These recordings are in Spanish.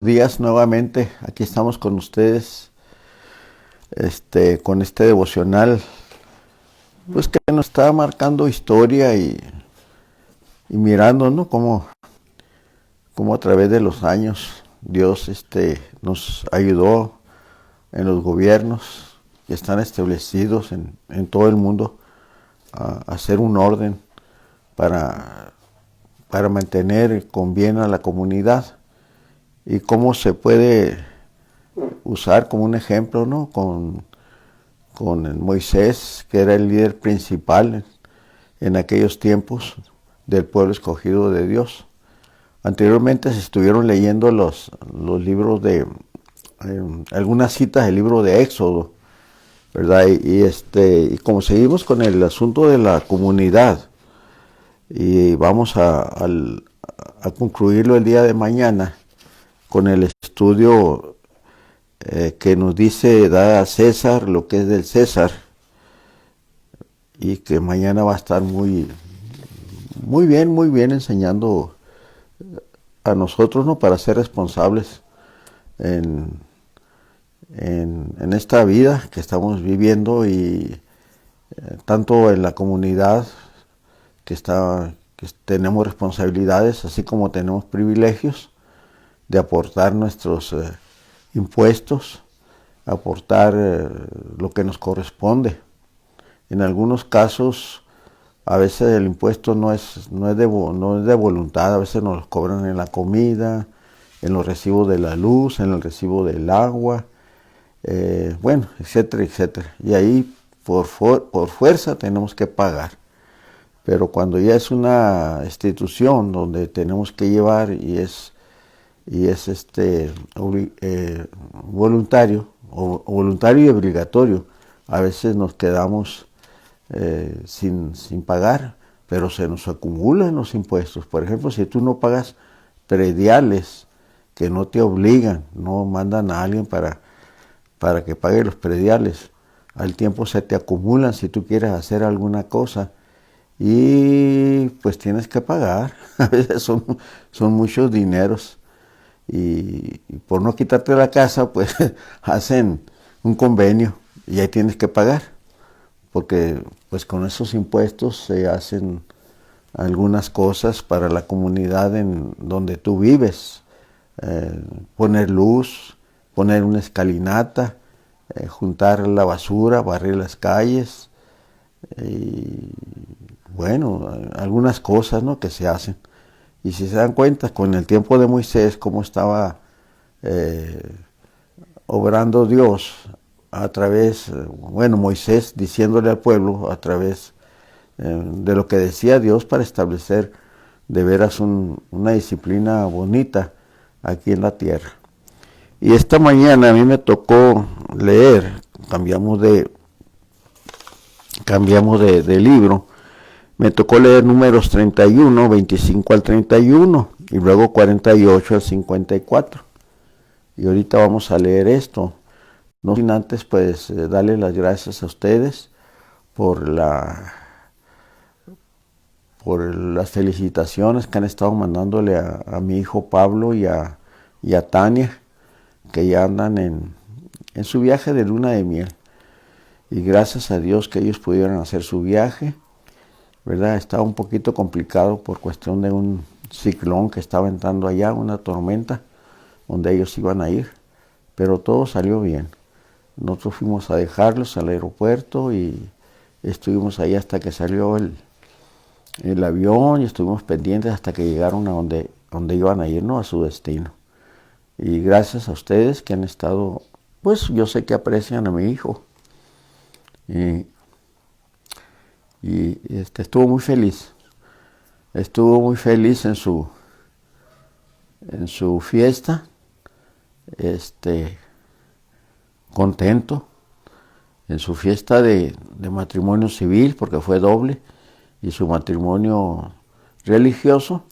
Días nuevamente, aquí estamos con ustedes, con este devocional, pues que nos está marcando historia y mirando, ¿no? Cómo a través de los años Dios, nos ayudó en los gobiernos que están establecidos en todo el mundo a hacer un orden para, para mantener con bien a la comunidad y cómo se puede usar como un ejemplo, ¿no? Con Moisés, que era el líder principal en aquellos tiempos del pueblo escogido de Dios. Anteriormente se estuvieron leyendo los libros algunas citas del libro de Éxodo, ¿verdad? Y como seguimos con el asunto de la comunidad, y vamos a concluirlo el día de mañana con el estudio que nos dice: da a César lo que es del César, y que mañana va a estar muy bien enseñando a nosotros, ¿no? Para ser responsables en, en esta vida que estamos viviendo, y tanto en la comunidad que tenemos responsabilidades, así como tenemos privilegios de aportar nuestros impuestos, aportar lo que nos corresponde. En algunos casos, a veces el impuesto no es de voluntad, a veces nos lo cobran en la comida, en los recibos de la luz, en el recibo del agua, bueno, etcétera, etcétera. Y ahí por fuerza tenemos que pagar. Pero cuando ya es una institución donde tenemos que llevar voluntario, o voluntario y obligatorio, a veces nos quedamos sin pagar, pero se nos acumulan los impuestos. Por ejemplo, si tú no pagas prediales, que no te obligan, no mandan a alguien para que pague los prediales, al tiempo se te acumulan si tú quieres hacer alguna cosa, y pues tienes que pagar. A veces son muchos dineros, y por no quitarte la casa, pues hacen un convenio y ahí tienes que pagar, porque pues con esos impuestos se hacen algunas cosas para la comunidad en donde tú vives, poner luz, poner una escalinata, juntar la basura, barrer las calles, y bueno, algunas cosas, ¿no?, que se hacen. Y si se dan cuenta, con el tiempo de Moisés, cómo estaba obrando Dios a través, bueno, Moisés diciéndole al pueblo a través de lo que decía Dios, para establecer de veras una disciplina bonita aquí en la tierra. Y esta mañana a mí me tocó leer, cambiamos de libro. Me tocó leer Números 31, 25 al 31, y luego 48 al 54. Y ahorita vamos a leer esto. No sin antes, pues, darle las gracias a ustedes por las felicitaciones que han estado mandándole a mi hijo Pablo y a Tania, que ya andan en su viaje de luna de miel. Y gracias a Dios que ellos pudieron hacer su viaje, ¿verdad? Estaba un poquito complicado por cuestión de un ciclón que estaba entrando allá, una tormenta, donde ellos iban a ir, pero todo salió bien. Nosotros fuimos a dejarlos al aeropuerto y estuvimos ahí hasta que salió el avión, y estuvimos pendientes hasta que llegaron a donde iban a ir, ¿no?, a su destino. Y gracias a ustedes que han estado, pues yo sé que aprecian a mi hijo. Estuvo muy feliz. Estuvo muy feliz en su fiesta, contento, en su fiesta de matrimonio civil, porque fue doble, y su matrimonio religioso,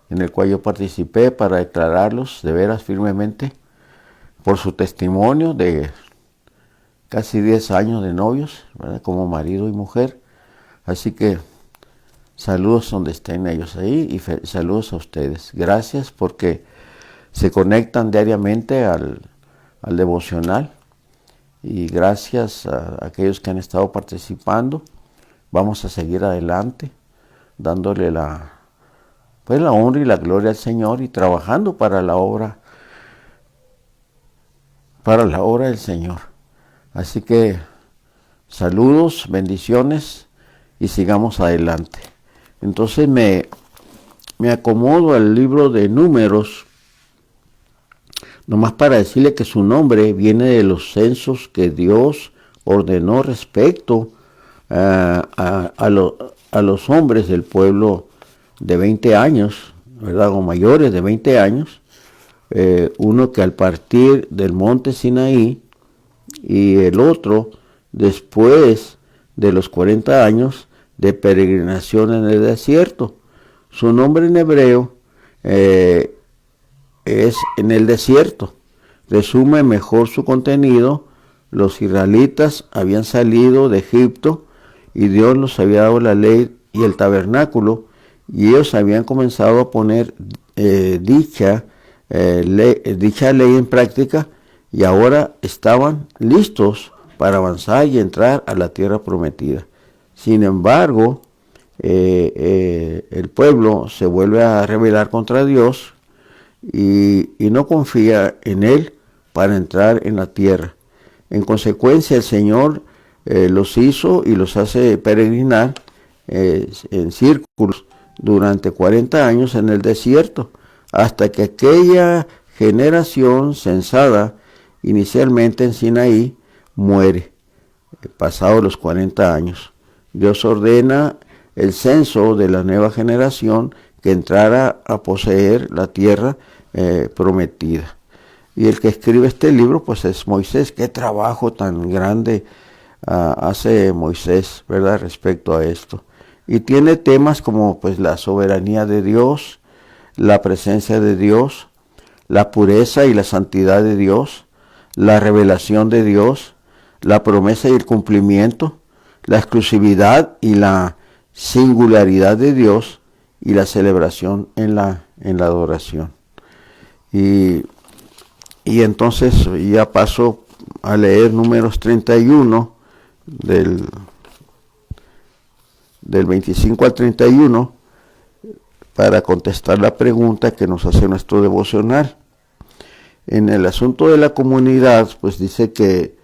en el cual yo participé para declararlos de veras firmemente por su testimonio de casi 10 años de novios, ¿verdad?, como marido y mujer. Así que saludos donde estén ellos ahí, y saludos a ustedes. Gracias, porque se conectan diariamente al devocional. Y gracias a aquellos que han estado participando, vamos a seguir adelante, dándole la honra y la gloria al Señor y trabajando para la obra del Señor. Así que saludos, bendiciones y sigamos adelante. Entonces me acomodo al libro de Números, nomás para decirle que su nombre viene de los censos que Dios ordenó respecto a los hombres del pueblo de 20 años, ¿verdad? O mayores de 20 años, uno que al partir del monte Sinaí y el otro después de los 40 años de peregrinación en el desierto. Su nombre en hebreo es en el desierto. Resume mejor su contenido. Los israelitas habían salido de Egipto y Dios los había dado la ley y el tabernáculo, y ellos habían comenzado a poner dicha ley en práctica, y ahora estaban listos para avanzar y entrar a la tierra prometida. Sin embargo, el pueblo se vuelve a rebelar contra Dios y no confía en Él para entrar en la tierra. En consecuencia, el Señor los hizo y los hace peregrinar en círculos durante 40 años en el desierto, hasta que aquella generación censada inicialmente en Sinaí muere, pasados los 40 años. Dios ordena el censo de la nueva generación que entrara a poseer la tierra prometida. Y el que escribe este libro pues es Moisés. Qué trabajo tan grande hace Moisés, ¿verdad?, respecto a esto. Y tiene temas como pues la soberanía de Dios, la presencia de Dios, la pureza y la santidad de Dios, la revelación de Dios, la promesa y el cumplimiento, la exclusividad y la singularidad de Dios y la celebración en la adoración. Y entonces ya paso a leer Números 31 del 25 al 31 para contestar la pregunta que nos hace nuestro devocional. En el asunto de la comunidad, pues dice que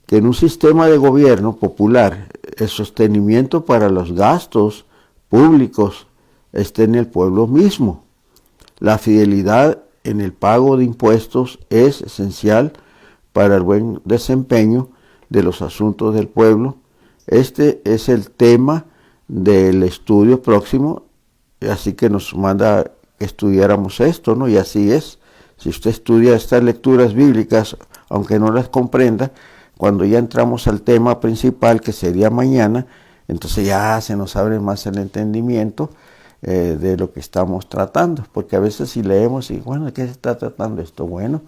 en un sistema de gobierno popular, el sostenimiento para los gastos públicos está en el pueblo mismo. La fidelidad en el pago de impuestos es esencial para el buen desempeño de los asuntos del pueblo. Este es el tema del estudio próximo, así que nos manda que estudiáramos esto, ¿no? Y así es. Si usted estudia estas lecturas bíblicas, aunque no las comprenda, cuando ya entramos al tema principal, que sería mañana, entonces ya se nos abre más el entendimiento de lo que estamos tratando, porque a veces si leemos y bueno, ¿de qué se está tratando esto? Bueno,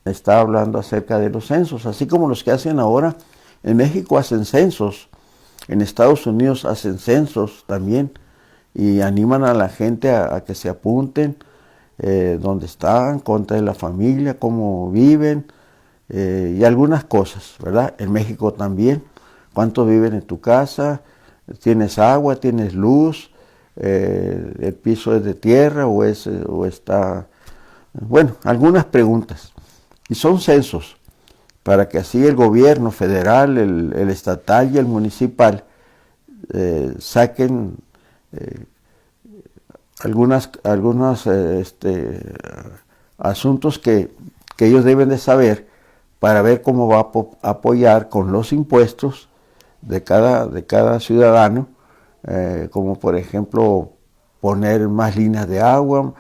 está hablando acerca de los censos, así como los que hacen ahora. En México hacen censos, en Estados Unidos hacen censos también, y animan a la gente a que se apunten dónde están, cuánta es la familia, cómo viven, y algunas cosas, ¿verdad? En México también, cuántos viven en tu casa, tienes agua, tienes luz, el piso es de tierra o está, bueno, algunas preguntas. Y son censos, para que así el gobierno federal, el estatal y el municipal saquen algunos asuntos que ellos deben de saber para ver cómo va a apoyar con los impuestos de cada ciudadano, como por ejemplo poner más líneas de agua,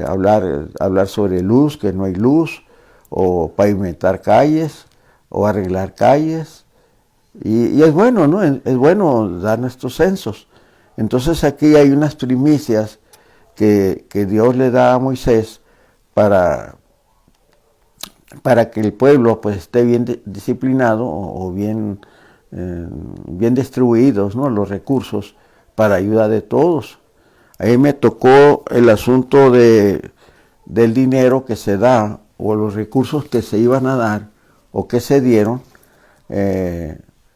hablar sobre luz, que no hay luz, o pavimentar calles, o arreglar calles, y es bueno, ¿no? Es bueno dar nuestros censos. Entonces aquí hay unas primicias que Dios le da a Moisés para que el pueblo pues esté bien disciplinado o bien distribuidos, ¿no?, los recursos para ayuda de todos. Ahí me tocó el asunto del dinero que se da o los recursos que se iban a dar o que se dieron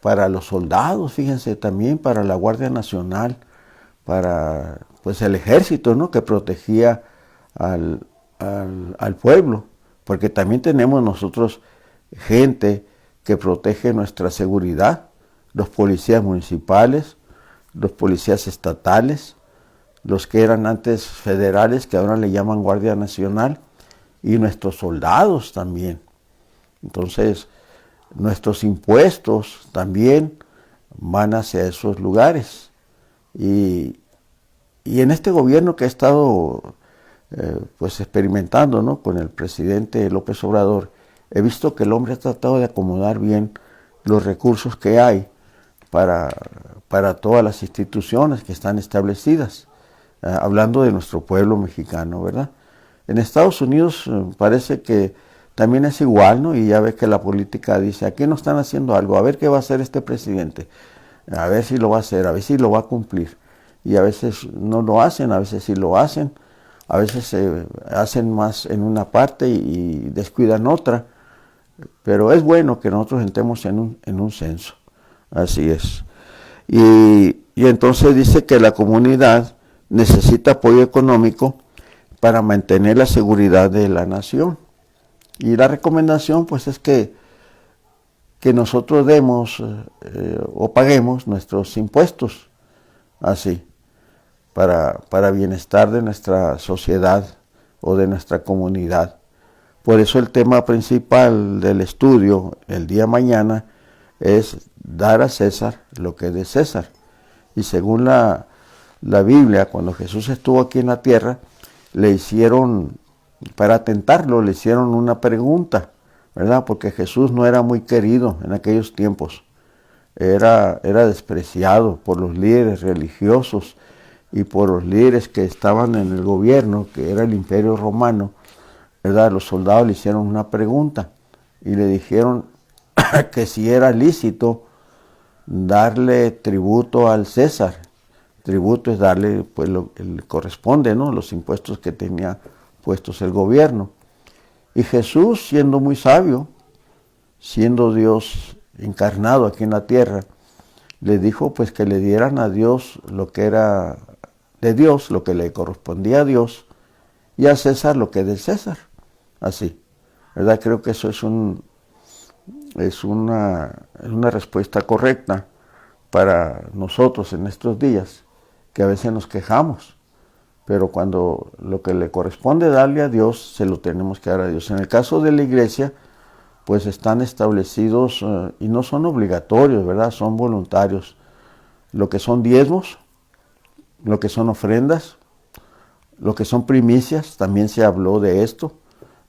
para los soldados, fíjense, también para la Guardia Nacional, para pues el ejército, ¿no? Que protegía al pueblo, porque también tenemos nosotros gente que protege nuestra seguridad, los policías municipales, los policías estatales, los que eran antes federales, que ahora le llaman Guardia Nacional, y nuestros soldados también. Entonces, nuestros impuestos también van hacia esos lugares. Y en este gobierno que ha estado pues experimentando, ¿no?, con el presidente López Obrador, he visto que el hombre ha tratado de acomodar bien los recursos que hay para todas las instituciones que están establecidas, hablando de nuestro pueblo mexicano, ¿verdad? En Estados Unidos parece que también es igual, ¿no? Y ya ves que la política dice, aquí no están haciendo algo, a ver qué va a hacer este presidente, a ver si lo va a hacer, a ver si lo va a cumplir. Y a veces no lo hacen, a veces sí lo hacen, a veces se hacen más en una parte y descuidan otra, pero es bueno que nosotros entremos en un censo, así es. Y entonces dice que la comunidad necesita apoyo económico para mantener la seguridad de la nación. Y la recomendación pues es que nosotros demos o paguemos nuestros impuestos, así, para bienestar de nuestra sociedad o de nuestra comunidad. Por eso el tema principal del estudio el día mañana es dar a César lo que es de César. Y según la Biblia, cuando Jesús estuvo aquí en la tierra, le hicieron, para tentarlo, le hicieron una pregunta, ¿verdad? Porque Jesús no era muy querido en aquellos tiempos. Era despreciado por los líderes religiosos y por los líderes que estaban en el gobierno, que era el Imperio Romano, ¿verdad? Los soldados le hicieron una pregunta y le dijeron que si era lícito darle tributo al César. Tributo es darle pues lo que le corresponde, ¿no?, los impuestos que tenía puestos el gobierno. Y Jesús, siendo muy sabio, siendo Dios encarnado aquí en la tierra, le dijo pues que le dieran a Dios lo que era de Dios, lo que le correspondía a Dios, y a César lo que es del César. Así, ¿verdad? Creo que eso es una respuesta correcta para nosotros en estos días, que a veces nos quejamos, pero cuando lo que le corresponde darle a Dios, se lo tenemos que dar a Dios. En el caso de la iglesia, pues están establecidos y no son obligatorios, ¿verdad? Son voluntarios. Lo que son diezmos, lo que son ofrendas, lo que son primicias, también se habló de esto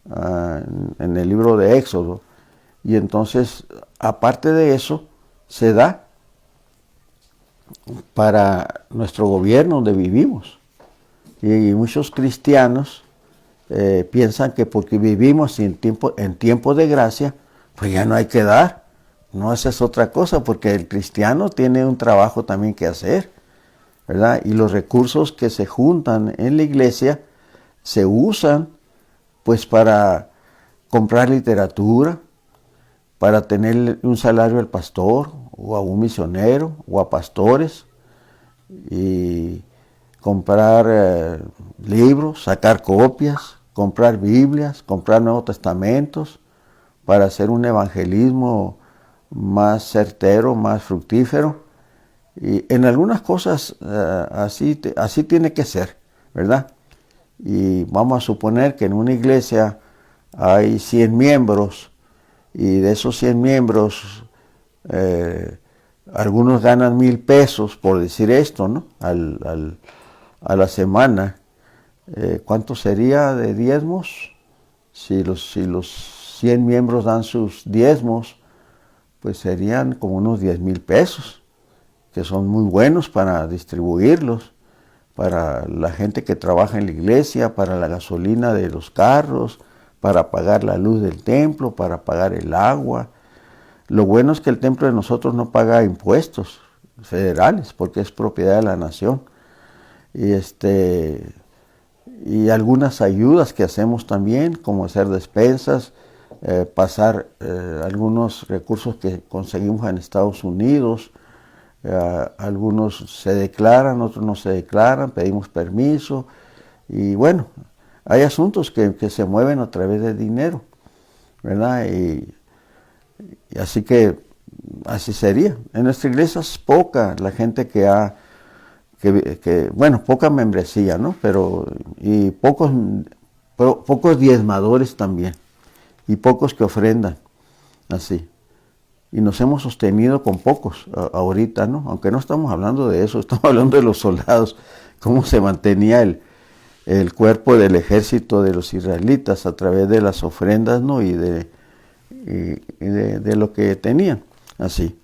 en el libro de Éxodo. Y entonces, aparte de eso, se da para nuestro gobierno donde vivimos. Y muchos cristianos piensan que porque vivimos en tiempo de gracia, pues ya no hay que dar. No, esa es otra cosa, porque el cristiano tiene un trabajo también que hacer, ¿verdad? Y los recursos que se juntan en la iglesia se usan pues para comprar literatura, para tener un salario al pastor o a un misionero o a pastores, y comprar libros, sacar copias, comprar Biblias, comprar Nuevos Testamentos, para hacer un evangelismo más certero, más fructífero. Y en algunas cosas así tiene que ser, ¿verdad? Y vamos a suponer que en una iglesia hay 100 miembros, y de esos 100 miembros algunos ganan 1,000 pesos, por decir esto, ¿no?, a la semana. ¿Cuánto sería de diezmos? Si los 100 miembros dan sus diezmos, pues serían como unos 10,000 pesos, que son muy buenos para distribuirlos, para la gente que trabaja en la iglesia, para la gasolina de los carros, para pagar la luz del templo, para pagar el agua. Lo bueno es que el templo de nosotros no paga impuestos federales, porque es propiedad de la nación. y y algunas ayudas que hacemos también, como hacer despensas, pasar algunos recursos que conseguimos en Estados Unidos. Algunos se declaran, otros no se declaran, pedimos permiso y bueno, hay asuntos que se mueven a través de dinero, ¿verdad? Y así que así sería. En nuestra iglesia es poca la gente bueno, poca membresía, ¿no? Y pocos diezmadores también, y pocos que ofrendan, así. Y nos hemos sostenido con pocos ahorita, ¿no? Aunque no estamos hablando de eso, estamos hablando de los soldados, cómo se mantenía el cuerpo del ejército de los israelitas a través de las ofrendas, ¿no? Y de lo que tenían, así.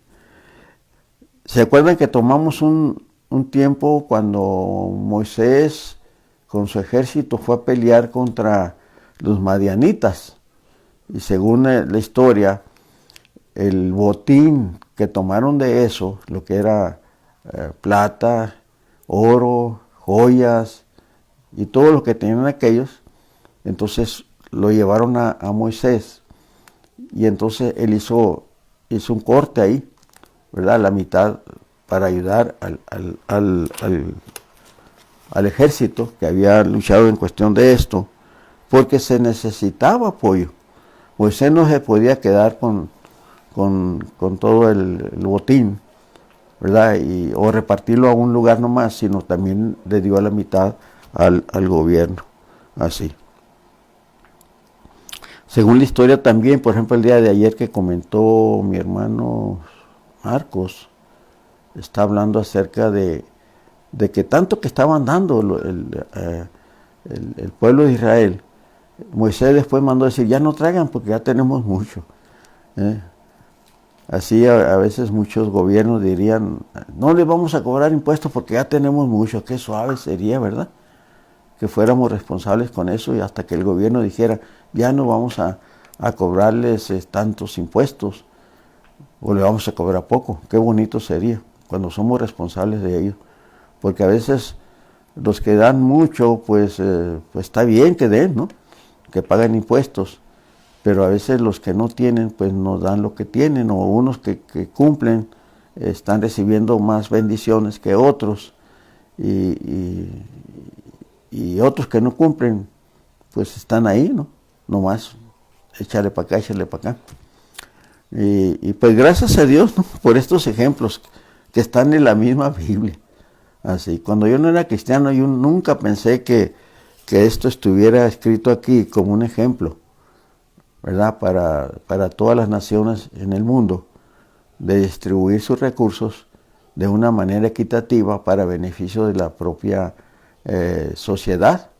¿Se acuerdan que tomamos un tiempo cuando Moisés con su ejército fue a pelear contra los madianitas? Y según la historia, el botín que tomaron de eso, lo que era plata, oro, joyas y todo lo que tenían aquellos, entonces lo llevaron a Moisés y entonces él hizo un corte ahí, ¿verdad? La mitad para ayudar al ejército que había luchado en cuestión de esto, porque se necesitaba apoyo. Moisés no se podía quedar con todo el botín, ¿verdad? O repartirlo a un lugar nomás, sino también le dio a la mitad al gobierno, así. Según la historia también, por ejemplo, el día de ayer que comentó mi hermano Marcos, está hablando acerca de que tanto que estaban dando el pueblo de Israel, Moisés después mandó decir, ya no traigan porque ya tenemos mucho. Así a veces muchos gobiernos dirían, no les vamos a cobrar impuestos porque ya tenemos mucho. Qué suave sería, ¿verdad? Que fuéramos responsables con eso y hasta que el gobierno dijera, ya no vamos a cobrarles tantos impuestos o le vamos a cobrar poco. Qué bonito sería cuando somos responsables de ellos. Porque a veces los que dan mucho, pues está bien que den, ¿no? Que paguen impuestos. Pero a veces los que no tienen, pues no dan lo que tienen, o unos que cumplen están recibiendo más bendiciones que otros, y otros que no cumplen, pues están ahí, ¿no? Nomás, échale para acá, échale para acá. Y pues gracias a Dios, ¿no? Por estos ejemplos que están en la misma Biblia. Así, cuando yo no era cristiano, yo nunca pensé que esto estuviera escrito aquí como un ejemplo, ¿verdad? Para todas las naciones en el mundo, de distribuir sus recursos de una manera equitativa para beneficio de la propia sociedad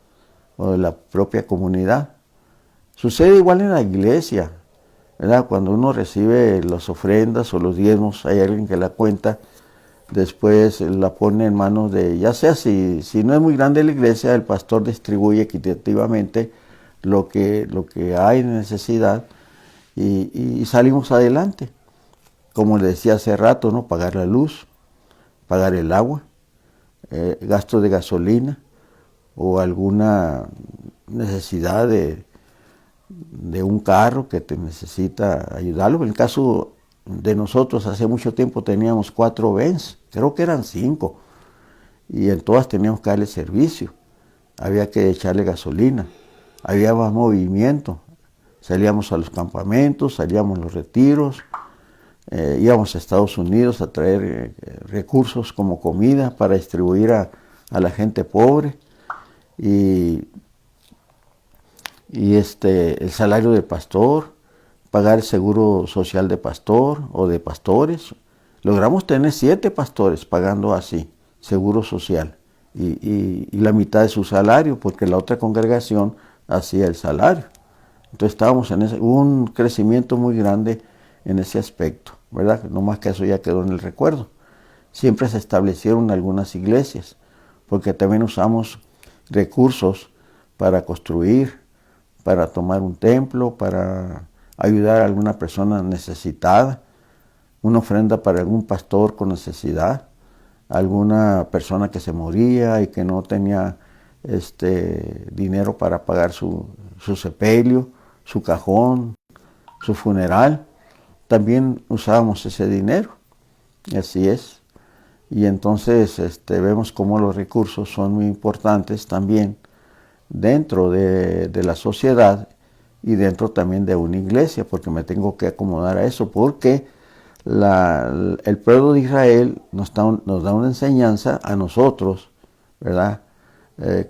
o de la propia comunidad. Sucede igual en la iglesia, ¿verdad? Cuando uno recibe las ofrendas o los diezmos, hay alguien que la cuenta, después la pone en manos de, ya sea si no es muy grande la iglesia, el pastor distribuye equitativamente lo que hay de necesidad y salimos adelante. Como le decía hace rato, ¿no? Pagar la luz, pagar el agua, gasto de gasolina o alguna necesidad de un carro que te necesita ayudarlo. En el caso de nosotros, hace mucho tiempo teníamos 4 Benz, creo que eran 5, y en todas teníamos que darle servicio. Había que echarle gasolina, había más movimiento. Salíamos a los campamentos, salíamos a los retiros, íbamos a Estados Unidos a traer recursos como comida para distribuir a la gente pobre. Y el salario del pastor, pagar el seguro social de pastor o de pastores. Logramos tener 7 pastores pagando así, seguro social, y la mitad de su salario, porque la otra congregación hacía el salario. Entonces estábamos hubo un crecimiento muy grande en ese aspecto, ¿verdad? No más que eso ya quedó en el recuerdo. Siempre se establecieron algunas iglesias, porque también usamos recursos para construir, para tomar un templo, para ayudar a alguna persona necesitada, una ofrenda para algún pastor con necesidad. alguna persona que se moría y que no tenía dinero para pagar su sepelio, su cajón, su funeral, también usábamos ese dinero. Y así es. Y entonces vemos cómo los recursos son muy importantes también dentro de la sociedad y dentro también de una iglesia, porque me tengo que acomodar a eso, porque el pueblo de Israel nos da una enseñanza a nosotros, ¿verdad?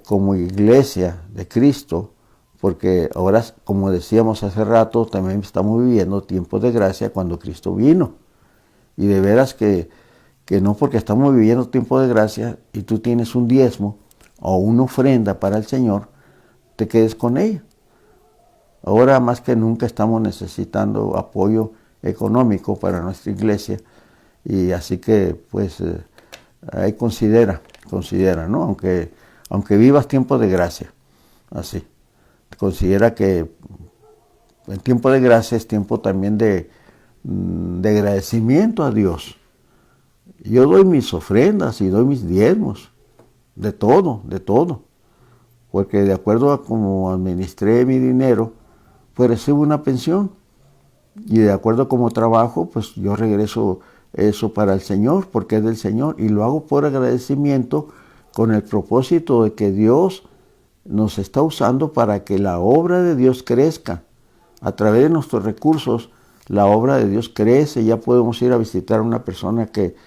Como iglesia de Cristo, porque ahora, como decíamos hace rato, también estamos viviendo tiempos de gracia cuando Cristo vino. Y de veras que no porque estamos viviendo tiempos de gracia y tú tienes un diezmo o una ofrenda para el Señor, te quedes con ella. Ahora más que nunca estamos necesitando apoyo económico para nuestra iglesia, y así que pues ahí considera, ¿no? Aunque vivas tiempos de gracia, así. Considera que el tiempo de gracia es tiempo también de agradecimiento a Dios. Yo doy mis ofrendas y doy mis diezmos, de todo, porque de acuerdo a cómo administré mi dinero, pues recibo una pensión, y de acuerdo a cómo trabajo, pues yo regreso eso para el Señor, porque es del Señor, y lo hago por agradecimiento, con el propósito de que Dios nos está usando para que la obra de Dios crezca. A través de nuestros recursos, la obra de Dios crece. Ya podemos ir a visitar a una persona que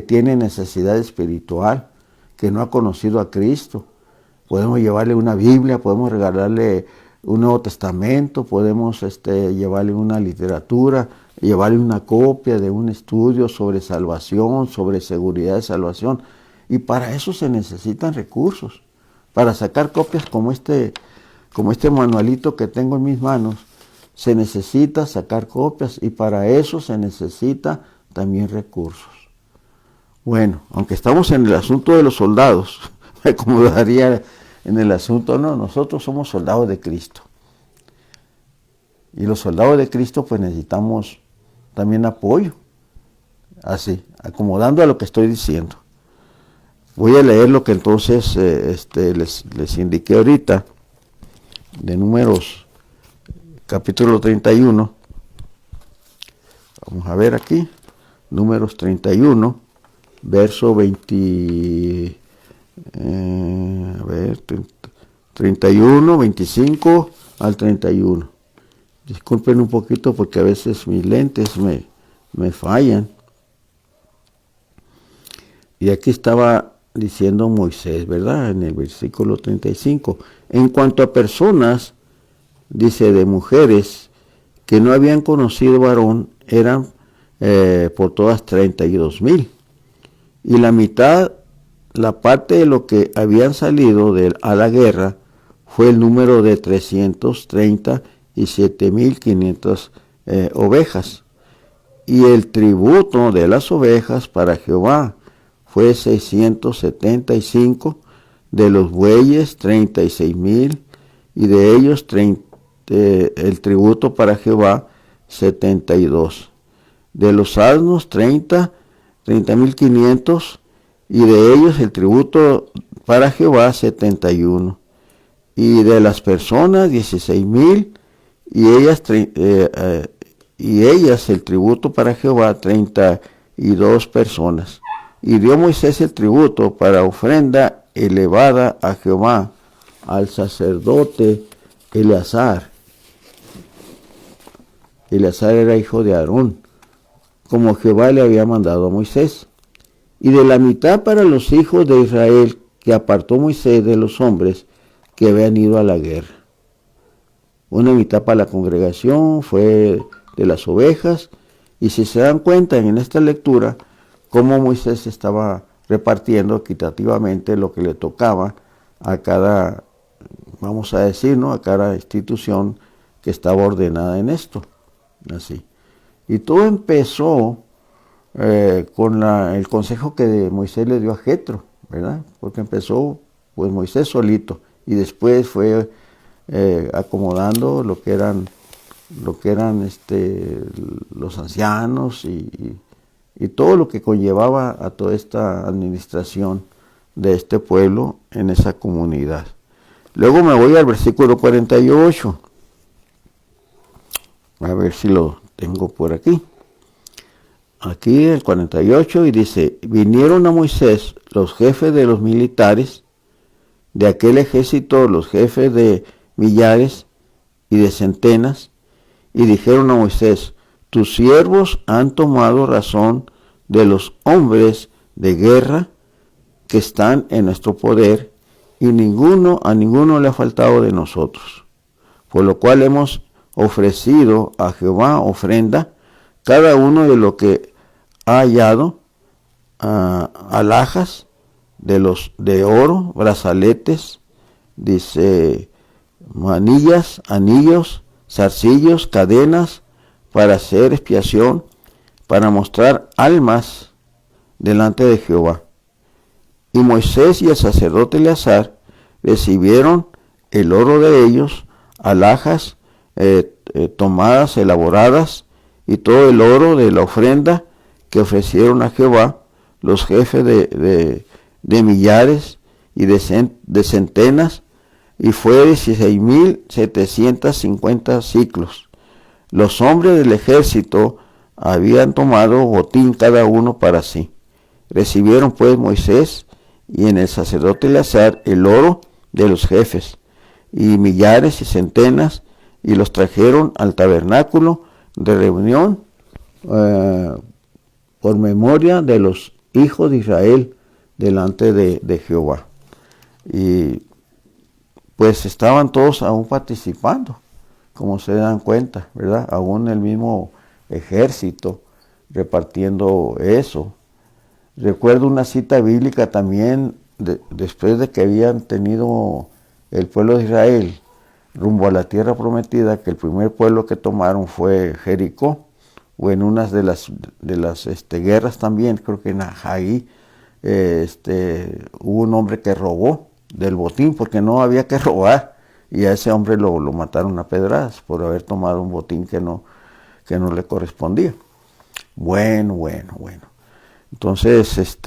tiene necesidad espiritual, que no ha conocido a Cristo. Podemos llevarle una Biblia, podemos regalarle un Nuevo Testamento, podemos llevarle una literatura, llevarle una copia de un estudio sobre salvación, sobre seguridad de salvación. Y para eso se necesitan recursos. Para sacar copias como este manualito que tengo en mis manos, se necesita sacar copias, y para eso se necesita también recursos. Bueno, aunque estamos en el asunto de los soldados, me acomodaría en el asunto, no, nosotros somos soldados de Cristo. Y los soldados de Cristo pues necesitamos también apoyo, así, acomodando a lo que estoy diciendo. Voy a leer lo que entonces les indiqué ahorita, de Números, capítulo 31. Vamos a ver aquí, Números 31, verso 20, 31, 25 al 31. Disculpen un poquito porque a veces mis lentes me fallan. Y aquí estaba diciendo Moisés, ¿verdad? En el versículo 35. En cuanto a personas, dice, de mujeres que no habían conocido varón, eran por todas 32,000. Y la mitad, la parte de lo que habían salido a la guerra, fue el número de 337,500 ovejas. Y el tributo de las ovejas para Jehová fue 675, de los bueyes 36,000, y de ellos el tributo para Jehová 72. De los asnos 30,500, y de ellos el tributo para Jehová 71. Y de las personas 16,000, y ellas el tributo para Jehová 32 personas. Y dio Moisés el tributo para ofrenda elevada a Jehová al sacerdote Eleazar. Eleazar era hijo de Aarón, como Jehová le había mandado a Moisés. Y de la mitad para los hijos de Israel que apartó Moisés de los hombres que habían ido a la guerra. Una mitad para la congregación fue de las ovejas. Y si se dan cuenta en esta lectura, cómo Moisés estaba repartiendo equitativamente lo que le tocaba a cada, vamos a decir, ¿no?, a cada institución que estaba ordenada en esto. Así. Y todo empezó con el consejo que Moisés le dio a Jetro, ¿verdad? Porque empezó pues Moisés solito, y después fue acomodando lo que eran los ancianos y y todo lo que conllevaba a toda esta administración de este pueblo en esa comunidad. Luego me voy al versículo 48. A ver si lo tengo por aquí. Aquí el 48 y dice, vinieron a Moisés los jefes de los militares de aquel ejército, los jefes de millares y de centenas, y dijeron a Moisés, tus siervos han tomado razón de los hombres de guerra que están en nuestro poder, y a ninguno le ha faltado de nosotros. Por lo cual hemos ofrecido a Jehová ofrenda, cada uno de lo que ha hallado, alhajas de oro, brazaletes, dice, manillas, anillos, zarcillos, cadenas, para hacer expiación, para mostrar almas delante de Jehová. Y Moisés y el sacerdote Eleazar recibieron el oro de ellos, alhajas tomadas, elaboradas, y todo el oro de la ofrenda que ofrecieron a Jehová los jefes de millares y de centenas, y fue 16,750 siclos. Los hombres del ejército habían tomado botín cada uno para sí. Recibieron pues Moisés y en el sacerdote Eleazar el oro de los jefes, y millares y centenas, y los trajeron al tabernáculo de reunión por memoria de los hijos de Israel delante de Jehová. Y pues estaban todos aún participando, como se dan cuenta, ¿verdad? Aún el mismo ejército repartiendo eso. Recuerdo una cita bíblica también, después de que habían tenido el pueblo de Israel rumbo a la tierra prometida, que el primer pueblo que tomaron fue Jericó, o en unas de las guerras también, creo que en Ahí, hubo un hombre que robó del botín, porque no había que robar, y a ese hombre lo mataron a pedradas por haber tomado un botín que no le correspondía. Bueno. Entonces,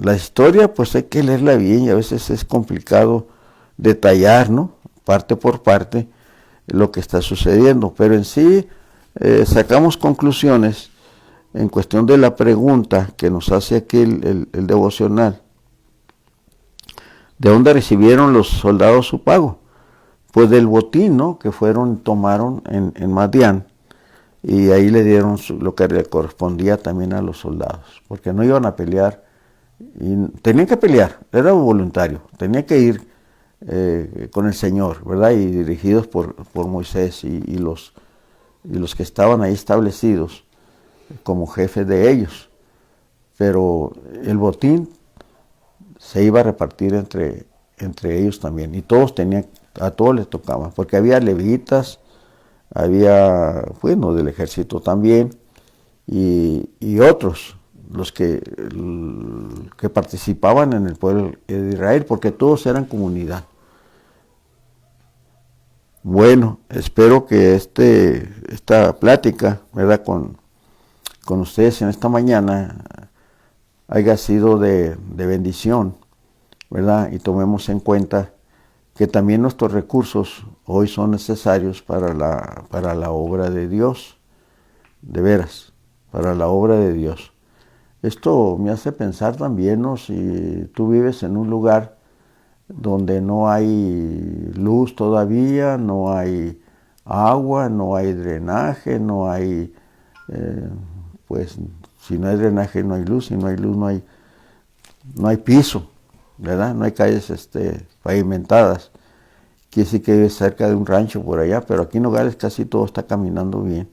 la historia pues hay que leerla bien, y a veces es complicado detallar, ¿no? Parte por parte lo que está sucediendo, pero en sí sacamos conclusiones en cuestión de la pregunta que nos hace aquí el devocional. ¿De dónde recibieron los soldados su pago? Pues del botín, ¿no? Que tomaron en Madián, y ahí le dieron lo que le correspondía también a los soldados, porque no iban a pelear, y tenían que pelear, era voluntario, tenía que ir con el Señor, ¿verdad? Y dirigidos por Moisés y los que estaban ahí establecidos como jefes de ellos. Pero el botín se iba a repartir entre ellos también, y a todos les tocaba, porque había levitas, había, del ejército también, y otros, los que participaban en el pueblo de Israel, porque todos eran comunidad. Bueno, espero que esta plática, ¿verdad?, con ustedes en esta mañana haya sido de bendición, ¿verdad? Y tomemos en cuenta que también nuestros recursos hoy son necesarios para la obra de Dios, de veras, para la obra de Dios. Esto me hace pensar también, ¿no? Si tú vives en un lugar donde no hay luz todavía, no hay agua, no hay drenaje, no hay, pues si no hay drenaje no hay luz, si no hay luz no hay piso, ¿verdad? No hay calles pavimentadas. Quiere decir que vives cerca de un rancho por allá, pero aquí en Nogales casi todo está caminando bien.